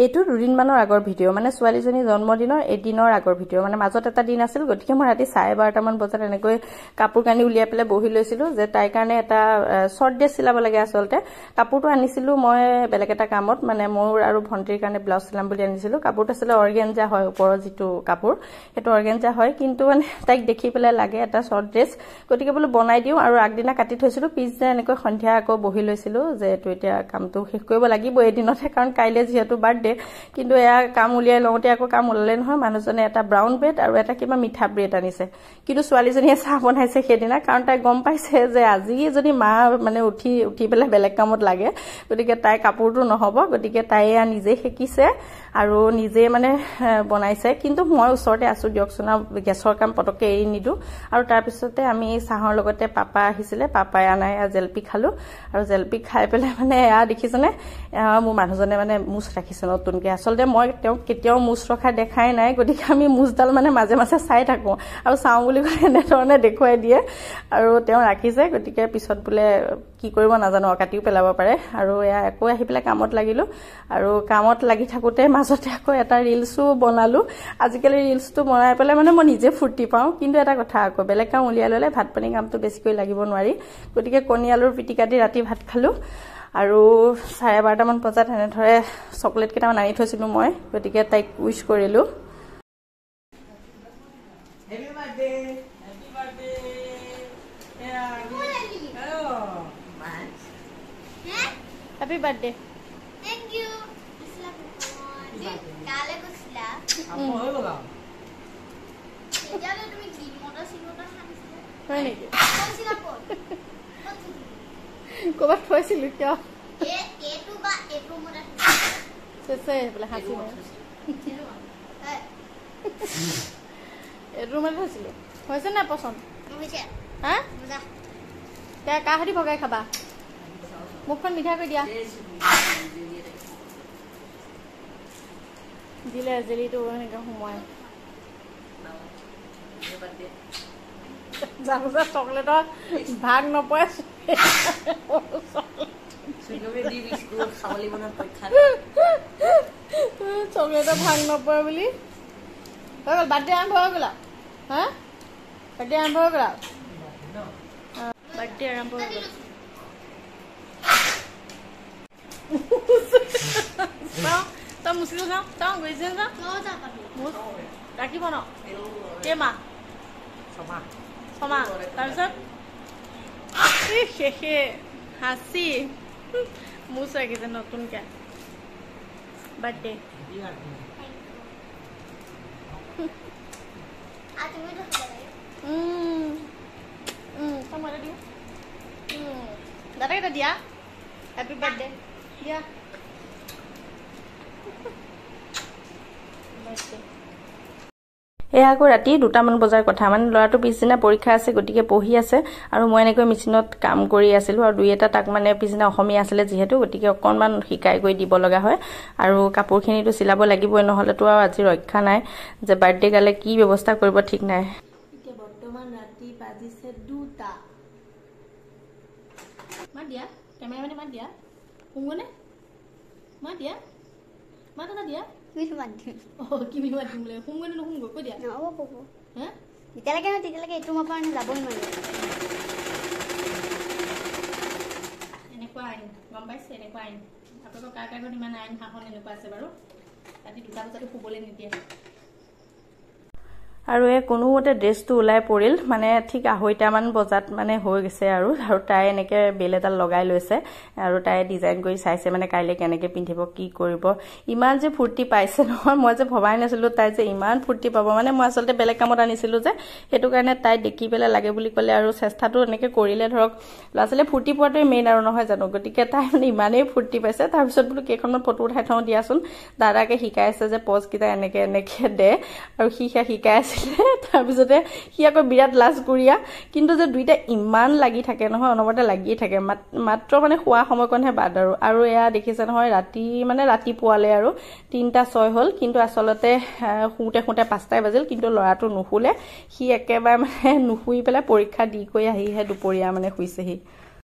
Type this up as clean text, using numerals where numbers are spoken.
এইটো দুদিনমানৰ আগৰ ভিডিঅ' মানে ছোৱালীজনী জন্মদিনৰ এদিনৰ আগৰ ভিডিঅ' মানে মাজত এটা দিন আছিল গতিকে মই ৰাতি 12:30 মান বজাত এনেকৈ কাপোৰ কানি উলিয়াই পেলাই বহি লৈছিলো যে তাইৰ কাৰণে এটা শৰ্ট ড্ৰেছ চিলাব লাগে আসলতে কাপোৰটো আনিছিলো মই বেলেগ এটা কামত মানে মোৰ আৰু ভন্টিৰ কাৰণে ব্লাউজ চিলাম বুলি আনিছিলো কাপোৰটো আছিল অৰ্গেঞ্জা হয় ওপৰৰ যেটো কাপোৰ হেটো অৰ্গেঞ্জা হয় কিন্তু মানে তাইক দেখি পেলাই লাগে এটা শৰ্ট ড্ৰেছ গতিকে বলো বনাই দিও আৰু আগদিনা কাটি থৈছিলো পিছদিনা এনেকৈ সন্ধিয়া আকৌ বহি লৈছিলো যে এটো এতিয়া কামটো শেষ কৰিব লাগিব এদিনতে কাৰণ কাইলে যেহেতু বাৰ্থডে কিন্তু এয়া কাম উলিয়াই লওঁতে আকৌ কাম ওলালে নহয় মানুহজনে এটা ব্ৰাউন ব্ৰেড আৰু এটা কিবা মিঠা ব্ৰেড আনিছে কিন্তু ছোৱালীজনীয়ে চাহ বনাইছে সেইদিনা কাৰণ তাই গম পাইছে যে আজি যদি মা মানে উঠি পেলাই বেলেগ কামত লাগে গতিকে তাই কাপোৰটো নহব গতিকে তাই নিজে শিকিছে আৰু নিজে মানে বনাইছে কিন্তু মই ওচৰতে আছো দিয়কছনা গেছৰ কাম পটকে এৰি নিদু আৰু তাৰ পিছতে আমি চাহৰ লগতে পাপা আহিছিলে পাপাই আনাই জেলপি খালো আৰু জেলপি খাই পেলাই মানে এয়া দেখিছনে মোৰ মানুহজনে মানে মুছ ৰাখিছে নতুনকে আসলতে মই তেওঁক কেতিয়াও মুছ ৰখা দেখাই নাই গতিকে আমি মুছডাল মানে মাজে মাজে চাই থাকো আৰু চাও বুলি কয় এনেধৰণে দেখুৱাই দিয়ে আৰু তেওঁ ৰাখিছে গতিকে পিছত বোলে কি কৰিব নাজানো কাটিও পেলাব পাৰে আৰু এয়া আকৌ আহি পেলাই কামত লাগিলো আৰু কামত লাগি থাকোতে মাজতে আকৌ এটা ৰিলসও বনালো আজিকালি ৰিলসটো বনাই পেলাই মানে মই নিজে ফুৰ্তি পাওঁ কিন্তু এটা কথা আকৌ বেলেগ কাম উলিয়াই ললে ভাত পানী কামটো বেছিকৈ লাগিব নোৱাৰি গতিকে কণী আলুৰ পিটিকা দি ৰাতি ভাত খালো আৰু 12:30 মান বজাত এনে ধৰে চকলেট কেইটামান আনি থৈছিলো মই গতিকে তাইক উইশ কৰিলো Happy birthday. Happy birthday. Yeah. Hello. Max. Happy birthday. Thank you. Kale kusla. Apo hoy bola. Ejale tumi green motor silota khanisile. হয় নেকি Konsila ko. কবাত থৈছিলো কিয় Etu ba etu motor. সেসে বলে হাসি নাই এটো মানে থৈছিলো হৈছে না পছন্দ Muja. হা Muja. তে কাহাদি ভগাই খাবা মুখখন মিঠা কৰি দিয়া দিলে জেলিটো এনেকা সময় জানুজা চকলেটৰ ভাগ নপয় সুগমে দি বিস্কুট খাবলি বনা পৰীক্ষা চকলেটৰ ভাগ নপয় বুলি হৈ গল বাৰ্থডে আৰম্ভ হৈ গল হা বাৰ্থডে আৰম্ভ হৈ গল বাৰ্থডে আৰম্ভ হৈ গল তই মুছিলো যাওঁ তই গৈছে যাওঁ No ja papi. মুছ ৰাখিব ন কেইমাহ ছমাহ তাৰপিছত শেষে হাসি মুছ ৰাখিছে নতুনকে birthday Atumi to khale. Tomara dia. Dada kita dia. Happy birthday. Dia. Birthday. এয়া আকৌ ৰাতি 2টা মান বজাৰ কথা মানে লৰাটো পিছদিনা পৰীক্ষা আছে গতিকে পঢ়ি আছে আৰু মই এনেকৈ মেচিনত কাম কৰি আছিলো আৰু দুই এটা তাক মানে পিছদিনা অসমীয়া আছিল যেহেতু গতিকে অকনমান শিকাই গৈ দিব লগা হয় আৰু কাপোৰখিনিটো চিলাব লাগিবই নহলেতো আৰু আজি ৰক্ষা নাই যে বাৰ্থডে গালে কি ব্যৱস্থা কৰিব ঠিক নাই এতিয়া বৰ্তমান ৰাতি বাজিছে 2টা মা দিয়া কেমেৰামেনে মা দিয়া শুনগনে মা দিয়া মা দাদা দিয়া Which one? কি বুলি মাতিম বোলে শুনগনে নুশুনগ কৈ দিয়া No, bobo. হে Titilage etu ma parne jaboi mane. এনেকুৱা আইন গম পাইছে এনেকুৱা আইন আপোনালোকৰ কাৰ কাৰ ঘৰত ইমান আইন শাসন এনেকুৱা আছে বাৰু ৰাতি 2টা বজাত শুবলৈ নিদিয়ে আৰু কোনোমতে ড্ৰেছটো ওলাই পৰিল মানে ঠিক 2:30 মান বজাত মানে হৈ গৈছে আৰু তাই এনেকে বেল এডাল লগাই লৈছে আৰু তাই ডিজাইন কৰি চাইছে মানে কাইলে কেনেকে পিন্ধিব কি কৰিব ইমান যে ফুৰ্তি পাইছে নহয় মই যে ভবাই নাছিলো তাই যে ইমান ফুৰ্তি পাব মানে মই আসলতে বেলেগ কামত আনিছিলো যে হেতু কাৰণে তাই দেখি পেলে লাগে বুলি কলে আৰু চেষ্টাটো এনেকে কৰিলে ধৰক লাসলে ফুৰ্তি পোৱাটোই মেইন আৰু নহয় জানো গতিকে তাই মানে ইমানেই ফুৰ্তি পাইছে তাৰ পিছত বুলো কেখনত ফটো উঠাই থওঁ দিয়াচোন দাদাকে শিকাইছে যে পজ কিটা এনেকে এনেকে দে আৰু শিকাইছে তাৰ পিছতে কি আকৌ বিৰাট লাজ কৰিয়া কিন্তু যে দুইটা ইমান লাগি থাকে নহয় অনবৰতে লাগি থাকে মাত্ৰ মানে খোৱা সময়কনহে বাদ আৰু এয়া দেখিছে নহয় ৰাতি পোৱালে আৰু 3:06 হল কিন্তু আসলতে খুঁতে 5টাই বাজিল কিন্তু লৰাটো নুশুলে সি একেবাৰে মানে নুশুই পেলাই পৰীক্ষা দি কৈ আহিহে দুপৰীয়া মানে শুইছেহি